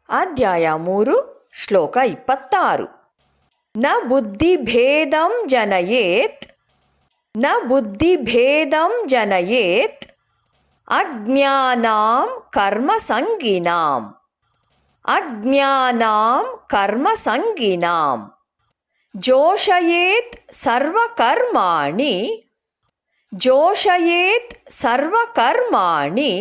ಅಧ್ಯಾಯ 3 ಶ್ಲೋಕ 26. ನ ಬುದ್ಧಿಭೇದಂ ಜನಯೇತ್ ನ ಬುದ್ಧಿಭೇದಂ ಜನಯೇತ್ ಅಜ್ಞಾನಾಂ ಕರ್ಮಸಂಗಿನಾಂ ಅಜ್ಞಾನಾಂ ಕರ್ಮಸಂಗಿನಾಂ ಜೋಷಯೇತ್ ಸರ್ವಕರ್ಮಾಣಿ ಜೋಷಯೇತ್ ಸರ್ವಕರ್ಮಾಣಿ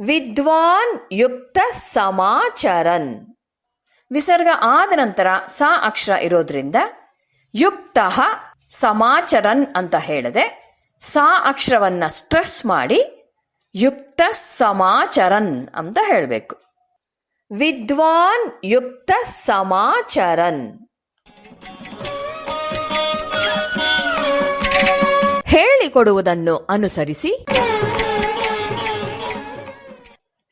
ವಿದ್ವಾನ್ ಯುಕ್ತ ಸಮಾಚರನ್. ವಿಸರ್ಗ ಆದ ನಂತರ ಸ ಅಕ್ಷರ ಇರೋದ್ರಿಂದ ಯುಕ್ತ ಸಮಾಚರನ್ ಅಂತ ಹೇಳಿದೆ. ಸ ಅಕ್ಷರವನ್ನ ಸ್ಟ್ರೆಸ್ ಮಾಡಿ ಯುಕ್ತ ಸಮಾಚರನ್ ಅಂತ ಹೇಳಬೇಕು. ವಿದ್ವಾನ್ ಯುಕ್ತ ಸಮಾಚರನ್. ಹೇಳಿಕೊಡುವುದನ್ನು ಅನುಸರಿಸಿ.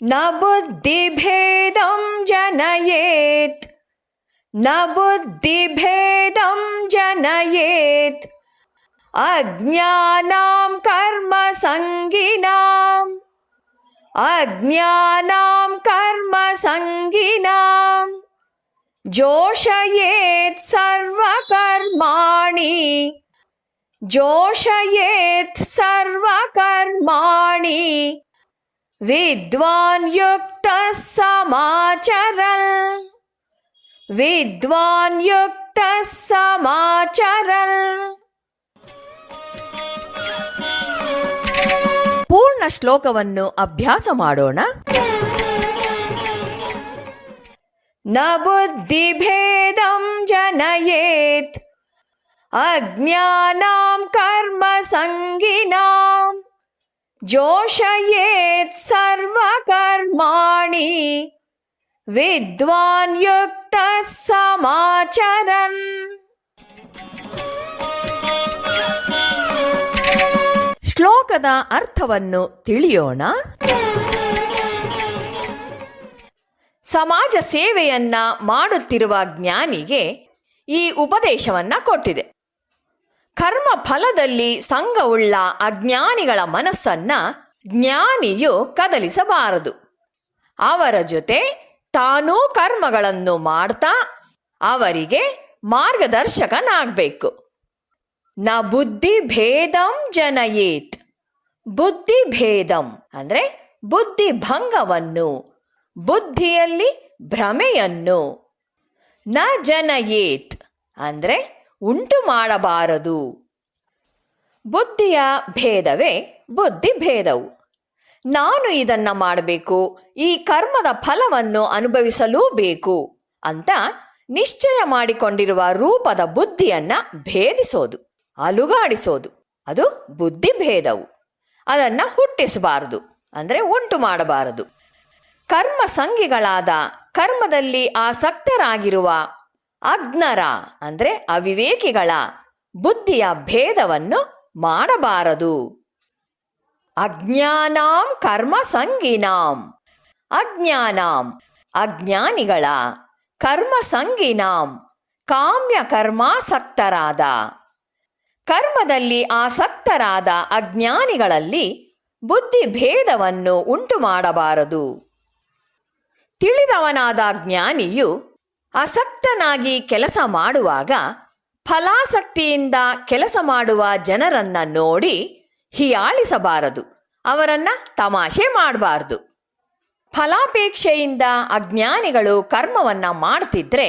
ನ ಬುದ್ಧಿಭೇದಂ ಜನಯೇತ್ ನ ಬುದ್ಧಿಭೇದಂ ಜನಯೇತ್ ಅಜ್ಞಾನಾಂ ಕರ್ಮಸಂಗಿನಾಂ ಅಜ್ಞಾನಾಂ ಕರ್ಮಸಂಗಿನಾಂ ಜೋಷಯೇತ್ ಸರ್ವಕರ್ಮಾಣಿ ಜೋಷಯೇತ್ ಸರ್ವಕರ್ಮಾಣಿ ವಿದ್ವಾನ್ ಯುಕ್ತ ಸಮಾಚರಲ್ ವಿದ್ವಾನ್ ಯುಕ್ತ ಸಮಾಚರಲ್. ಪೂರ್ಣ ಶ್ಲೋಕವನ್ನು ಅಭ್ಯಾಸ ಮಾಡೋಣ. ನ ಬುದ್ಧಿಭೇದಂ ಜನಯೇತ್ ಅಜ್ಞಾನಾಂ ಕರ್ಮಸಂಗಿನಾಂ ಜೋಷಯೇತ್ ಸರ್ವಕರ್ಮಾಣಿ ವಿದ್ವಾನ್ ಯುಕ್ತ ಸಮಾಚರನ್. ಶ್ಲೋಕದ ಅರ್ಥವನ್ನು ತಿಳಿಯೋಣ. ಸಮಾಜ ಸೇವೆಯನ್ನ ಮಾಡುತ್ತಿರುವ ಜ್ಞಾನಿಗೆ ಈ ಉಪದೇಶವನ್ನ ಕೊಟ್ಟಿದೆ. ಕರ್ಮ ಫಲದಲ್ಲಿ ಸಂಗವುಳ್ಳ ಅಜ್ಞಾನಿಗಳ ಮನಸ್ಸನ್ನ ಜ್ಞಾನಿಯು ಕದಲಿಸಬಾರದು. ಅವರ ಜೊತೆ ತಾನೂ ಕರ್ಮಗಳನ್ನು ಮಾಡ್ತಾ ಅವರಿಗೆ ಮಾರ್ಗದರ್ಶಕನಾಗಬೇಕು. ನ ಬುದ್ಧಿಭೇದಂ ಜನಯೇತ್. ಬುದ್ಧಿಭೇದಂ ಅಂದರೆ ಬುದ್ಧಿಭಂಗವನ್ನು, ಬುದ್ಧಿಯಲ್ಲಿ ಭ್ರಮೆಯನ್ನು. ನ ಜನಯೇತ್ ಅಂದರೆ ಉಂಟು ಮಾಡಬಾರದು. ಬುದ್ಧಿಯ ಭೇದವೇ ಬುದ್ಧಿಭೇದವು. ನಾನು ಇದನ್ನ ಮಾಡಬೇಕು, ಈ ಕರ್ಮದ ಫಲವನ್ನು ಅನುಭವಿಸಲೂಬೇಕು ಅಂತ ನಿಶ್ಚಯ ಮಾಡಿಕೊಂಡಿರುವ ರೂಪದ ಬುದ್ಧಿಯನ್ನ ಭೇದಿಸೋದು, ಅಲುಗಾಡಿಸೋದು, ಅದು ಬುದ್ಧಿಭೇದವು. ಅದನ್ನ ಹುಟ್ಟಿಸಬಾರದು ಅಂದರೆ ಉಂಟು ಮಾಡಬಾರದು. ಕರ್ಮ ಸಂಗಿಗಳಾದ ಕರ್ಮದಲ್ಲಿ ಆಸಕ್ತರಾಗಿರುವ ಅಜ್ಞರ ಅಂದರೆ ಅವಿವೇಕಿಗಳ ಬುದ್ಧಿಯ ಭೇದವನ್ನು ಮಾಡಬಾರದು. ಅಜ್ಞಾನಾಂ ಕರ್ಮ ಸಂಗಿನಾಂ. ಅಜ್ಞಾನಾಂ ಅಜ್ಞಾನಿಗಳ, ಕರ್ಮ ಸಂಗಿನಾಂ ಕಾಮ್ಯ ಕರ್ಮಾಸಕ್ತರಾದ. ಕರ್ಮದಲ್ಲಿ ಆಸಕ್ತರಾದ ಅಜ್ಞಾನಿಗಳಲ್ಲಿ ಬುದ್ಧಿ ಭೇದವನ್ನು ಉಂಟು ಮಾಡಬಾರದು. ತಿಳಿದವನಾದ ಜ್ಞಾನಿಯು ಆಸಕ್ತನಾಗಿ ಕೆಲಸ ಮಾಡುವಾಗ ಫಲಾಸಕ್ತಿಯಿಂದ ಕೆಲಸ ಮಾಡುವ ಜನರನ್ನ ನೋಡಿ ಹೀಯಾಳಿಸಬಾರದು, ಅವರನ್ನ ತಮಾಷೆ ಮಾಡಬಾರದು. ಫಲಾಪೇಕ್ಷೆಯಿಂದ ಅಜ್ಞಾನಿಗಳು ಕರ್ಮವನ್ನ ಮಾಡ್ತಿದ್ರೆ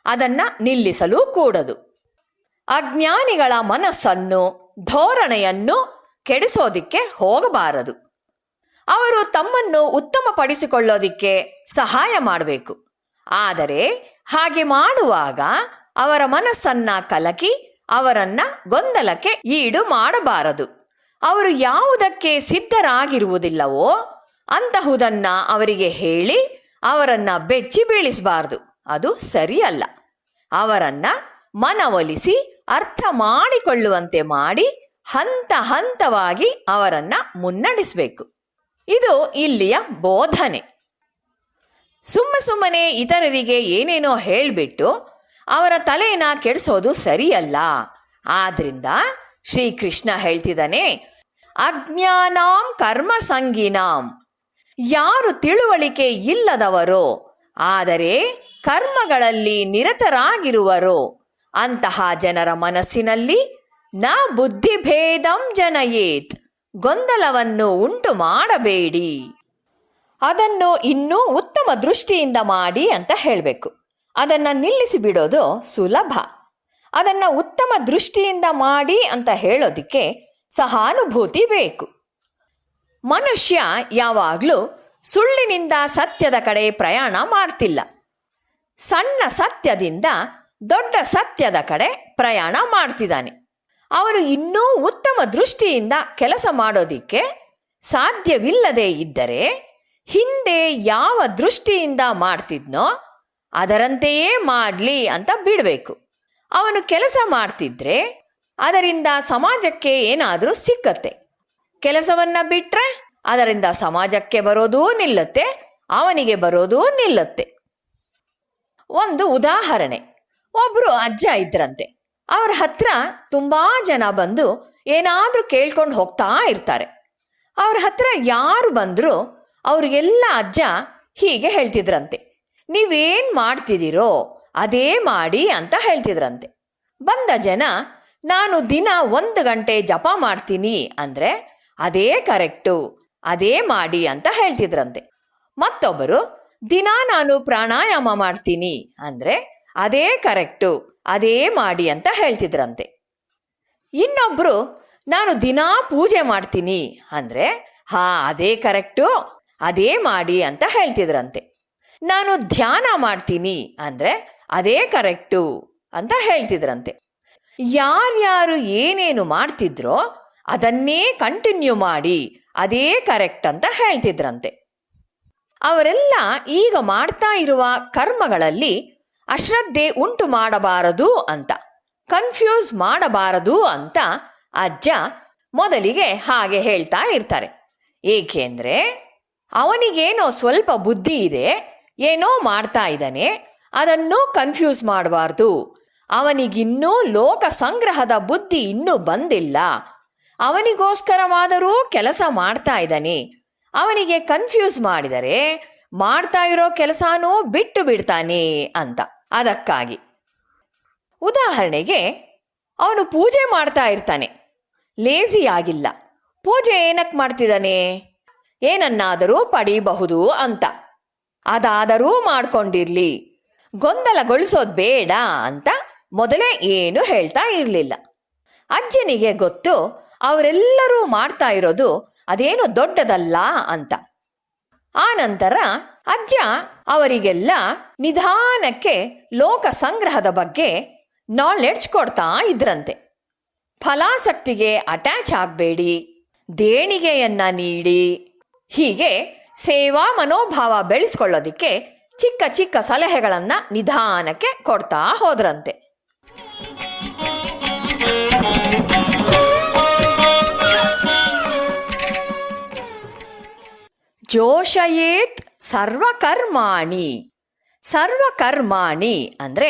ಅದನ್ನ ನಿಲ್ಲಿಸಲು ಕೂಡದು. ಅಜ್ಞಾನಿಗಳ ಮನಸ್ಸನ್ನು, ಧೋರಣೆಯನ್ನು ಕೆಡಿಸೋದಿಕ್ಕೆ ಹೋಗಬಾರದು. ಅವರು ತಮ್ಮನ್ನು ಉತ್ತಮಪಡಿಸಿಕೊಳ್ಳೋದಿಕ್ಕೆ ಸಹಾಯ ಮಾಡಬೇಕು. ಆದರೆ ಹಾಗೆ ಮಾಡುವಾಗ ಅವರ ಮನಸ್ಸನ್ನ ಕಲಕಿ ಅವರನ್ನ ಗೊಂದಲಕ್ಕೆ ಈಡು ಮಾಡಬಾರದು. ಅವರು ಯಾವುದಕ್ಕೆ ಸಿದ್ಧರಾಗಿರುವುದಿಲ್ಲವೋ ಅಂತಹುದನ್ನ ಅವರಿಗೆ ಹೇಳಿ ಅವರನ್ನ ಬೆಚ್ಚಿ ಬೀಳಿಸಬಾರದು. ಅದು ಸರಿಯಲ್ಲ. ಅವರನ್ನ ಮನವೊಲಿಸಿ ಅರ್ಥ ಮಾಡಿಕೊಳ್ಳುವಂತೆ ಮಾಡಿ ಹಂತ ಹಂತವಾಗಿ ಅವರನ್ನ ಮುನ್ನಡೆಸಬೇಕು. ಇದು ಇಲ್ಲಿಯ ಬೋಧನೆ. ಸುಮ್ಮನೆ ಇತರರಿಗೆ ಏನೇನೋ ಹೇಳಿಬಿಟ್ಟು ಅವರ ತಲೆನ ಕೆಡಿಸೋದು ಸರಿಯಲ್ಲ. ಆದ್ರಿಂದ ಶ್ರೀಕೃಷ್ಣ ಹೇಳ್ತಿದ್ದಾನೆ, ಅಜ್ಞಾನಾಂ ಕರ್ಮ ಸಂಗಿನಾಂ. ಯಾರು ತಿಳುವಳಿಕೆ ಇಲ್ಲದವರೋ ಆದರೆ ಕರ್ಮಗಳಲ್ಲಿ ನಿರತರಾಗಿರುವರೋ ಅಂತಹ ಜನರ ಮನಸ್ಸಿನಲ್ಲಿ ನ ಬುದ್ಧಿಭೇದಂ ಜನಯೇತ್, ಗೊಂದಲವನ್ನು ಉಂಟು ಮಾಡಬೇಡಿ. ಅದನ್ನು ಇನ್ನೂ ಉತ್ತಮ ದೃಷ್ಟಿಯಿಂದ ಮಾಡಿ ಅಂತ ಹೇಳಬೇಕು. ಅದನ್ನು ನಿಲ್ಲಿಸಿ ಬಿಡೋದು ಸುಲಭ. ಅದನ್ನು ಉತ್ತಮ ದೃಷ್ಟಿಯಿಂದ ಮಾಡಿ ಅಂತ ಹೇಳೋದಕ್ಕೆ ಸಹಾನುಭೂತಿ ಬೇಕು. ಮನುಷ್ಯ ಯಾವಾಗಲೂ ಸುಳ್ಳಿನಿಂದ ಸತ್ಯದ ಕಡೆ ಪ್ರಯಾಣ ಮಾಡ್ತಿಲ್ಲ, ಸಣ್ಣ ಸತ್ಯದಿಂದ ದೊಡ್ಡ ಸತ್ಯದ ಕಡೆ ಪ್ರಯಾಣ ಮಾಡ್ತಿದ್ದಾನೆ. ಅವನು ಇನ್ನೂ ಉತ್ತಮ ದೃಷ್ಟಿಯಿಂದ ಕೆಲಸ ಮಾಡೋದಿಕ್ಕೆ ಸಾಧ್ಯವಿಲ್ಲದೆ ಇದ್ದರೆ ಹಿಂದೆ ಯಾವ ದೃಷ್ಟಿಯಿಂದ ಮಾಡ್ತಿದ್ನೋ ಅದರಂತೆಯೇ ಮಾಡಲಿ ಅಂತ ಬಿಡಬೇಕು. ಅವನು ಕೆಲಸ ಮಾಡ್ತಿದ್ರೆ ಅದರಿಂದ ಸಮಾಜಕ್ಕೆ ಏನಾದರೂ ಸಿಕ್ಕತ್ತೆ. ಕೆಲಸವನ್ನ ಬಿಟ್ರೆ ಅದರಿಂದ ಸಮಾಜಕ್ಕೆ ಬರೋದೂ ನಿಲ್ಲತ್ತೆ, ಅವನಿಗೆ ಬರೋದೂ ನಿಲ್ಲತ್ತೆ. ಒಂದು ಉದಾಹರಣೆ, ಒಬ್ರು ಅಜ್ಜ ಇದ್ರಂತೆ. ಅವ್ರ ಹತ್ರ ತುಂಬಾ ಜನ ಬಂದು ಏನಾದ್ರೂ ಕೇಳ್ಕೊಂಡು ಹೋಗ್ತಾ ಇರ್ತಾರೆ. ಅವ್ರ ಹತ್ರ ಯಾರು ಬಂದ್ರು ಅವ್ರಿಗೆಲ್ಲ ಅಜ್ಜ ಹೀಗೆ ಹೇಳ್ತಿದ್ರಂತೆ, ನೀವೇನ್ ಮಾಡ್ತಿದ್ದೀರೋ ಅದೇ ಮಾಡಿ ಅಂತ ಹೇಳ್ತಿದ್ರಂತೆ. ಬಂದ ಜನ ನಾನು ದಿನ 1 ಗಂಟೆ ಜಪ ಮಾಡ್ತೀನಿ ಅಂದ್ರೆ ಅದೇ ಕರೆಕ್ಟು, ಅದೇ ಮಾಡಿ ಅಂತ ಹೇಳ್ತಿದ್ರಂತೆ. ಮತ್ತೊಬ್ಬರು ದಿನ ನಾನು ಪ್ರಾಣಾಯಾಮ ಮಾಡ್ತೀನಿ ಅಂದ್ರೆ ಅದೇ ಕರೆಕ್ಟು, ಅದೇ ಮಾಡಿ ಅಂತ ಹೇಳ್ತಿದ್ರಂತೆ. ಇನ್ನೊಬ್ರು ನಾನು ದಿನಾ ಪೂಜೆ ಮಾಡ್ತೀನಿ ಅಂದ್ರೆ ಅದೇ ಕರೆಕ್ಟು, ಅದೇ ಮಾಡಿ ಅಂತ ಹೇಳ್ತಿದ್ರಂತೆ. ನಾನು ಧ್ಯಾನ ಮಾಡ್ತೀನಿ ಅಂದ್ರೆ ಅದೇ ಕರೆಕ್ಟು ಅಂತ ಹೇಳ್ತಿದ್ರಂತೆ. ಯಾರ್ಯಾರು ಏನೇನು ಮಾಡ್ತಿದ್ರೋ ಅದನ್ನೇ ಕಂಟಿನ್ಯೂ ಮಾಡಿ ಅದೇ ಕರೆಕ್ಟ್ ಅಂತ ಹೇಳ್ತಿದ್ರಂತೆ. ಅವರೆಲ್ಲ ಈಗ ಮಾಡ್ತಾ ಇರುವ ಕರ್ಮಗಳಲ್ಲಿ ಅಶ್ರದ್ಧೆ ಉಂಟು ಮಾಡಬಾರದು ಅಂತ, ಕನ್ಫ್ಯೂಸ್ ಮಾಡಬಾರದು ಅಂತ ಅಜ್ಜ ಮೊದಲಿಗೆ ಹಾಗೆ ಹೇಳ್ತಾ ಇರ್ತಾರೆ. ಏಕೆಂದ್ರೆ ಅವನಿಗೇನೋ ಸ್ವಲ್ಪ ಬುದ್ಧಿ ಇದೆ, ಏನೋ ಮಾಡ್ತಾ ಇದ್ದಾನೆ, ಅದನ್ನು ಕನ್ಫ್ಯೂಸ್ ಮಾಡಬಾರ್ದು. ಅವನಿಗಿನ್ನೂ ಲೋಕ ಸಂಗ್ರಹದ ಬುದ್ಧಿ ಇನ್ನೂ ಬಂದಿಲ್ಲ, ಅವನಿಗೋಸ್ಕರವಾದರೂ ಕೆಲಸ ಮಾಡ್ತಾ ಇದ್ದಾನೆ. ಅವನಿಗೆ ಕನ್ಫ್ಯೂಸ್ ಮಾಡಿದರೆ ಮಾಡ್ತಾ ಇರೋ ಕೆಲಸನೂ ಬಿಟ್ಟು ಬಿಡ್ತಾನೆ ಅಂತ. ಅದಕ್ಕಾಗಿ ಉದಾಹರಣೆಗೆ ಅವನು ಪೂಜೆ ಮಾಡ್ತಾ ಇರ್ತಾನೆ, ಲೇಜಿ ಆಗಿಲ್ಲ. ಪೂಜೆ ಏನಕ್ಕೆ ಮಾಡ್ತಿದ್ದಾನೆ? ಏನನ್ನಾದರೂ ಪಡೀಬಹುದು ಅಂತ. ಅದಾದರೂ ಮಾಡ್ಕೊಂಡಿರ್ಲಿ, ಗೊಂದಲಗೊಳಿಸೋದು ಬೇಡ ಅಂತ ಮೊದಲೇ ಏನು ಹೇಳ್ತಾ ಇರಲಿಲ್ಲ. ಅಜ್ಜನಿಗೆ ಗೊತ್ತು ಅವರೆಲ್ಲರೂ ಮಾಡ್ತಾ ಇರೋದು ಅದೇನು ದೊಡ್ಡದಲ್ಲ ಅಂತ. ಆ ನಂತರ ಅಜ್ಜ ಅವರಿಗೆಲ್ಲ ನಿಧಾನಕ್ಕೆ ಲೋಕ ಸಂಗ್ರಹದ ಬಗ್ಗೆ ನಾಲೆಡ್ಜ್ ಕೊಡ್ತಾ ಇದ್ರಂತೆ. ಫಲಾಸಕ್ತಿಗೆ ಅಟ್ಯಾಚ್ ಆಗಬೇಡಿ, ದೇಣಿಗೆಯನ್ನ ನೀಡಿ, ಹೀಗೆ ಸೇವಾ ಮನೋಭಾವ ಬೆಳೆಸ್ಕೊಳ್ಳೋದಿಕ್ಕೆ ಚಿಕ್ಕ ಚಿಕ್ಕ ಸಲಹೆಗಳನ್ನ ನಿಧಾನಕ್ಕೆ ಕೊಡ್ತಾ ಹೋದ್ರಂತೆ. ಜೋಷಯೇತ್ ಸರ್ವಕರ್ಮಾಣಿ. ಸರ್ವಕರ್ಮಾಣಿ ಅಂದ್ರೆ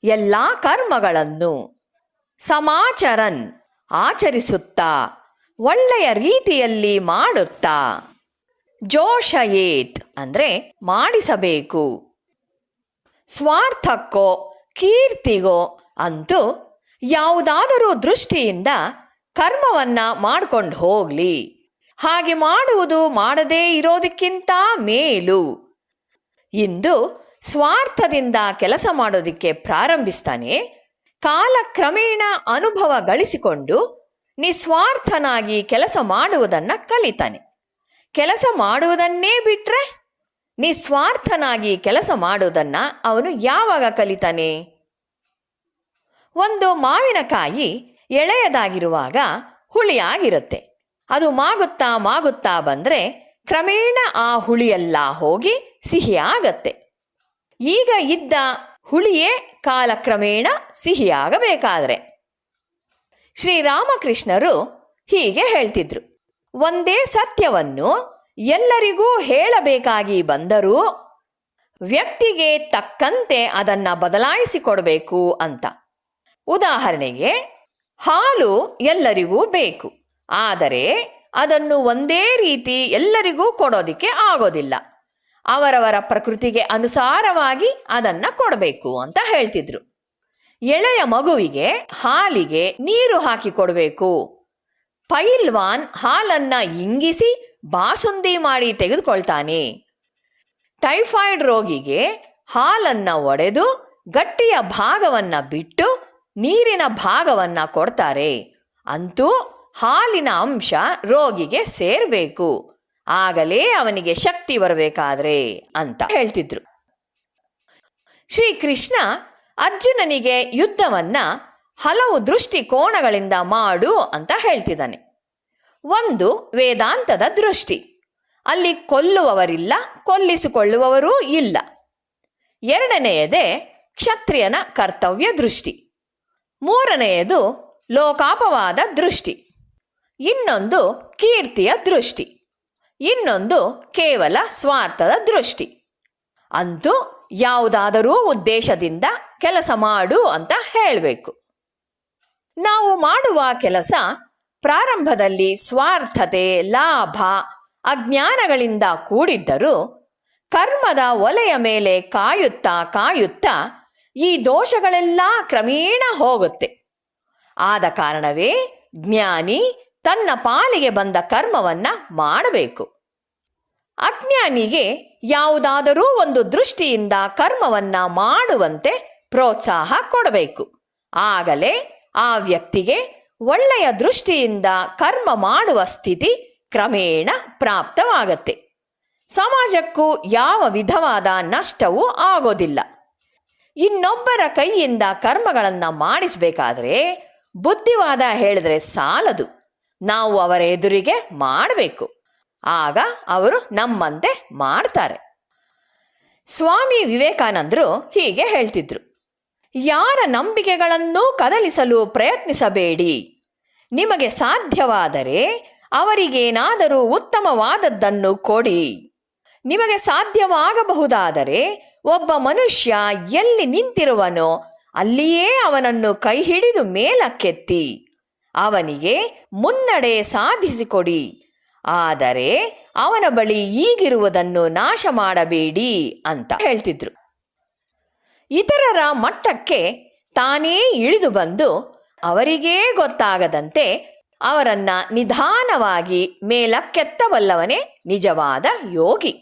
ಎಲ್ಲ ಕರ್ಮಗಳನ್ನು, ಸಮಾಚರನ್ ಆಚರಿಸುತ್ತಾ, ಒಳ್ಳೆಯ ರೀತಿಯಲ್ಲಿ ಮಾಡುತ್ತಾ. ಜೋಷಯೇತ್ ಅಂದ್ರೆ ಮಾಡಿಸಬೇಕು. ಸ್ವಾರ್ಥಕ್ಕೋ ಕೀರ್ತಿಗೋ ಅಂತೂ ಯಾವುದಾದರೂ ದೃಷ್ಟಿಯಿಂದ ಕರ್ಮವನ್ನ ಮಾಡ್ಕೊಂಡು ಹೋಗ್ಲಿ. ಹಾಗೆ ಮಾಡುವುದು ಮಾಡದೇ ಇರೋದಕ್ಕಿಂತ ಮೇಲು. ಇಂದು ಸ್ವಾರ್ಥದಿಂದ ಕೆಲಸ ಮಾಡೋದಕ್ಕೆ ಪ್ರಾರಂಭಿಸ್ತಾನೆ, ಕಾಲಕ್ರಮೇಣ ಅನುಭವ ಗಳಿಸಿಕೊಂಡು ನಿಸ್ವಾರ್ಥನಾಗಿ ಕೆಲಸ ಮಾಡುವುದನ್ನ ಕಲಿತಾನೆ. ಕೆಲಸ ಮಾಡುವುದನ್ನೇ ಬಿಟ್ರೆ ನಿಸ್ವಾರ್ಥನಾಗಿ ಕೆಲಸ ಮಾಡುವುದನ್ನ ಅವನು ಯಾವಾಗ ಕಲಿತಾನೆ? ಒಂದು ಮಾವಿನಕಾಯಿ ಎಳೆಯದಾಗಿರುವಾಗ ಹುಳಿಯಾಗಿರುತ್ತೆ. ಅದು ಮಾಗುತ್ತಾ ಮಾಗುತ್ತಾ ಬಂದ್ರೆ ಕ್ರಮೇಣ ಆ ಹುಳಿಯೆಲ್ಲ ಹೋಗಿ ಸಿಹಿಯಾಗತ್ತೆ. ಈಗ ಇದ್ದ ಹುಳಿಯೇ ಕಾಲಕ್ರಮೇಣ ಸಿಹಿಯಾಗಬೇಕಾದ್ರೆ. ಶ್ರೀರಾಮಕೃಷ್ಣರು ಹೀಗೆ ಹೇಳ್ತಿದ್ರು, ಒಂದೇ ಸತ್ಯವನ್ನು ಎಲ್ಲರಿಗೂ ಹೇಳಬೇಕಾಗಿ ಬಂದರೂ ವ್ಯಕ್ತಿಗೆ ತಕ್ಕಂತೆ ಅದನ್ನ ಬದಲಾಯಿಸಿಕೊಡ್ಬೇಕು ಅಂತ. ಉದಾಹರಣೆಗೆ, ಹಾಲು ಎಲ್ಲರಿಗೂ ಬೇಕು, ಆದರೆ ಅದನ್ನು ಒಂದೇ ರೀತಿ ಎಲ್ಲರಿಗೂ ಕೊಡೋದಿಕ್ಕೆ ಆಗೋದಿಲ್ಲ. ಅವರವರ ಪ್ರಕೃತಿಗೆ ಅನುಸಾರವಾಗಿ ಅದನ್ನ ಕೊಡಬೇಕು ಅಂತ ಹೇಳ್ತಿದ್ರು. ಎಳೆಯ ಮಗುವಿಗೆ ಹಾಲಿಗೆ ನೀರು ಹಾಕಿ ಕೊಡಬೇಕು. ಪೈಲ್ವಾನ್ ಹಾಲನ್ನ ಇಂಗಿಸಿ ಬಾಸುಂದಿ ಮಾಡಿ ತೆಗೆದುಕೊಳ್ತಾನೆ. ಟೈಫಾಯ್ಡ್ ರೋಗಿಗೆ ಹಾಲನ್ನ ಒಡೆದು ಗಟ್ಟಿಯ ಭಾಗವನ್ನ ಬಿಟ್ಟು ನೀರಿನ ಭಾಗವನ್ನ ಕೊಡ್ತಾರೆ. ಅಂತೂ ಹಾಲಿನ ಅಂಶ ರೋಗಿಗೆ ಸೇರಬೇಕು, ಆಗಲೇ ಅವನಿಗೆ ಶಕ್ತಿ ಬರಬೇಕಾದ್ರೆ ಅಂತ ಹೇಳ್ತಿದ್ರು. ಶ್ರೀಕೃಷ್ಣ ಅರ್ಜುನನಿಗೆ ಯುದ್ಧವನ್ನ ಹಲವು ದೃಷ್ಟಿಕೋನಗಳಿಂದ ಮಾಡು ಅಂತ ಹೇಳ್ತಿದ್ದಾನೆ. ಒಂದು ವೇದಾಂತದ ದೃಷ್ಟಿ, ಅಲ್ಲಿ ಕೊಲ್ಲುವವರಿಲ್ಲ, ಕೊಲ್ಲಿಸಿಕೊಳ್ಳುವವರೂ ಇಲ್ಲ. ಎರಡನೆಯದೇ ಕ್ಷತ್ರಿಯನ ಕರ್ತವ್ಯ ದೃಷ್ಟಿ. ಮೂರನೆಯದು ಲೋಕಾಪವಾದ ದೃಷ್ಟಿ. ಇನ್ನೊಂದು ಕೀರ್ತಿಯ ದೃಷ್ಟಿ. ಇನ್ನೊಂದು ಕೇವಲ ಸ್ವಾರ್ಥದ ದೃಷ್ಟಿ. ಅಂತೂ ಯಾವುದಾದರೂ ಉದ್ದೇಶದಿಂದ ಕೆಲಸ ಮಾಡು ಅಂತ ಹೇಳಬೇಕು. ನಾವು ಮಾಡುವ ಕೆಲಸ ಪ್ರಾರಂಭದಲ್ಲಿ ಸ್ವಾರ್ಥತೆ, ಲಾಭ, ಅಜ್ಞಾನಗಳಿಂದ ಕೂಡಿದ್ದರೂ ಕರ್ಮದ ಒಲೆಯ ಮೇಲೆ ಕಾಯುತ್ತಾ ಕಾಯುತ್ತಾ ಈ ದೋಷಗಳೆಲ್ಲ ಕ್ರಮೇಣ ಹೋಗುತ್ತೆ. ಆದ ಕಾರಣವೇ ಜ್ಞಾನಿ ತನ್ನ ಪಾಲಿಗೆ ಬಂದ ಕರ್ಮವನ್ನ ಮಾಡಬೇಕು. ಅಜ್ಞಾನಿಗೆ ಯಾವುದಾದರೂ ಒಂದು ದೃಷ್ಟಿಯಿಂದ ಕರ್ಮವನ್ನ ಮಾಡುವಂತೆ ಪ್ರೋತ್ಸಾಹ ಕೊಡಬೇಕು. ಆಗಲೇ ಆ ವ್ಯಕ್ತಿಗೆ ಒಳ್ಳೆಯ ದೃಷ್ಟಿಯಿಂದ ಕರ್ಮ ಮಾಡುವ ಸ್ಥಿತಿ ಕ್ರಮೇಣ ಪ್ರಾಪ್ತವಾಗತ್ತೆ. ಸಮಾಜಕ್ಕೂ ಯಾವ ವಿಧವಾದ ನಷ್ಟವೂ ಆಗೋದಿಲ್ಲ. ಇನ್ನೊಬ್ಬರ ಕೈಯಿಂದ ಕರ್ಮಗಳನ್ನು ಮಾಡಿಸಬೇಕಾದ್ರೆ ಬುದ್ಧಿವಾದ ಹೇಳಿದ್ರೆ ಸಾಲದು, ನಾವು ಅವರ ಎದುರಿಗೆ ಮಾಡಬೇಕು. ಆಗ ಅವರು ನಮ್ಮಂತೆ ಮಾಡ್ತಾರೆ. ಸ್ವಾಮಿ ವಿವೇಕಾನಂದರು ಹೀಗೆ ಹೇಳ್ತಿದ್ರು, ಯಾರ ನಂಬಿಕೆಗಳನ್ನೂ ಕದಲಿಸಲು ಪ್ರಯತ್ನಿಸಬೇಡಿ. ನಿಮಗೆ ಸಾಧ್ಯವಾದರೆ ಅವರಿಗೇನಾದರೂ ಉತ್ತಮವಾದದ್ದನ್ನು ಕೊಡಿ. ನಿಮಗೆ ಸಾಧ್ಯವಾಗಬಹುದಾದರೆ ಒಬ್ಬ ಮನುಷ್ಯ ಎಲ್ಲಿ ನಿಂತಿರುವನೋ ಅಲ್ಲಿಯೇ ಅವನನ್ನು ಕೈ ಹಿಡಿದು ಮೇಲಕ್ಕೆತ್ತಿ ಅವನಿಗೆ ಮುನ್ನಡೆ ಸಾಧಿಸಿಕೊಡಿ. ಆದರೆ ಅವನ ಬಳಿ ಈಗಿರುವುದನ್ನು ನಾಶ ಮಾಡಬೇಡಿ ಅಂತ ಹೇಳ್ತಿದ್ರು. ಇತರರ ಮಟ್ಟಕ್ಕೆ ತಾನೇ ಇಳಿದು ಬಂದು ಅವರಿಗೇ ಗೊತ್ತಾಗದಂತೆ ಅವರನ್ನ ನಿಧಾನವಾಗಿ ಮೇಲಕ್ಕೆತ್ತಬಲ್ಲವನೇ ನಿಜವಾದ ಯೋಗಿ.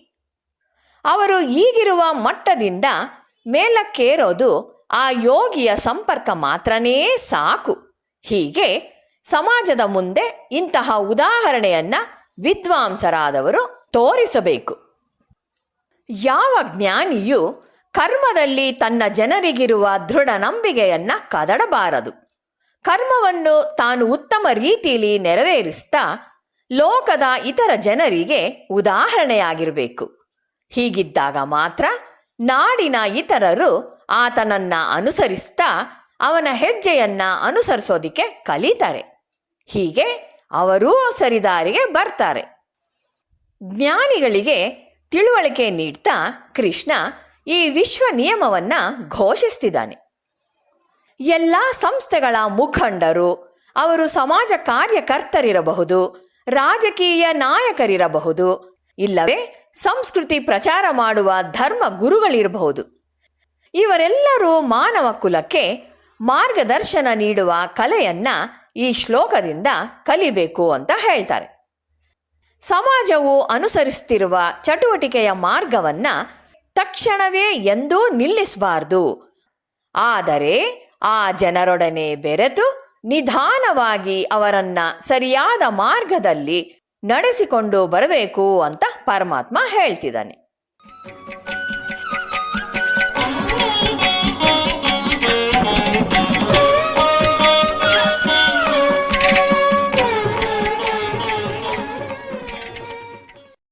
ಅವರು ಈಗಿರುವ ಮಟ್ಟದಿಂದ ಮೇಲಕ್ಕೇರೋದು ಆ ಯೋಗಿಯ ಸಂಪರ್ಕ ಮಾತ್ರನೇ ಸಾಕು. ಹೀಗೆ ಸಮಾಜದ ಮುಂದೆ ಇಂತಹ ಉದಾಹರಣೆಯನ್ನ ವಿದ್ವಾಂಸರಾದವರು ತೋರಿಸಬೇಕು. ಯಾವ ಜ್ಞಾನಿಯು ಕರ್ಮದಲ್ಲಿ ತನ್ನ ಜನರಿಗಿರುವ ದೃಢ ನಂಬಿಕೆಯನ್ನ ಕದಡಬಾರದು. ಕರ್ಮವನ್ನು ತಾನು ಉತ್ತಮ ರೀತಿಯಲ್ಲಿ ನೆರವೇರಿಸ್ತಾ ಲೋಕದ ಇತರ ಜನರಿಗೆ ಉದಾಹರಣೆಯಾಗಿರಬೇಕು. ಹೀಗಿದ್ದಾಗ ಮಾತ್ರ ನಾಡಿನ ಇತರರು ಆತನನ್ನ ಅನುಸರಿಸ್ತಾ ಅವನ ಹೆಜ್ಜೆಯನ್ನ ಅನುಸರಿಸೋದಿಕ್ಕೆ ಕಲಿತಾರೆ. ಹೀಗೆ ಅವರೂ ಸರಿದಾರಿಗೆ ಬರ್ತಾರೆ. ಜ್ಞಾನಿಗಳಿಗೆ ತಿಳುವಳಿಕೆ ನೀಡ್ತಾ ಕೃಷ್ಣ ಈ ವಿಶ್ವ ನಿಯಮವನ್ನ ಘೋಷಿಸ್ತಿದ್ದಾನೆ. ಎಲ್ಲ ಸಂಸ್ಥೆಗಳ ಮುಖಂಡರು, ಅವರು ಸಮಾಜ ಕಾರ್ಯಕರ್ತರಿರಬಹುದು, ರಾಜಕೀಯ ನಾಯಕರಿರಬಹುದು, ಇಲ್ಲವೇ ಸಂಸ್ಕೃತಿ ಪ್ರಚಾರ ಮಾಡುವ ಧರ್ಮ ಗುರುಗಳಿರಬಹುದು, ಇವರೆಲ್ಲರೂ ಮಾನವ ಕುಲಕ್ಕೆ ಮಾರ್ಗದರ್ಶನ ನೀಡುವ ಕಲೆಯನ್ನ ಈ ಶ್ಲೋಕದಿಂದ ಕಲಿಬೇಕು ಅಂತ ಹೇಳ್ತಾರೆ. ಸಮಾಜವು ಅನುಸರಿಸುತ್ತಿರುವ ಚಟುವಟಿಕೆಯ ಮಾರ್ಗವನ್ನ ತಕ್ಷಣವೇ ಎಂದೂ ನಿಲ್ಲಿಸಬಾರದು. ಆದರೆ ಆ ಜನರೊಡನೆ ಬೆರೆತು ನಿಧಾನವಾಗಿ ಅವರನ್ನ ಸರಿಯಾದ ಮಾರ್ಗದಲ್ಲಿ ನಡೆಸಿಕೊಂಡು ಬರಬೇಕು ಅಂತ ಪರಮಾತ್ಮ ಹೇಳ್ತಿದ್ದಾನೆ.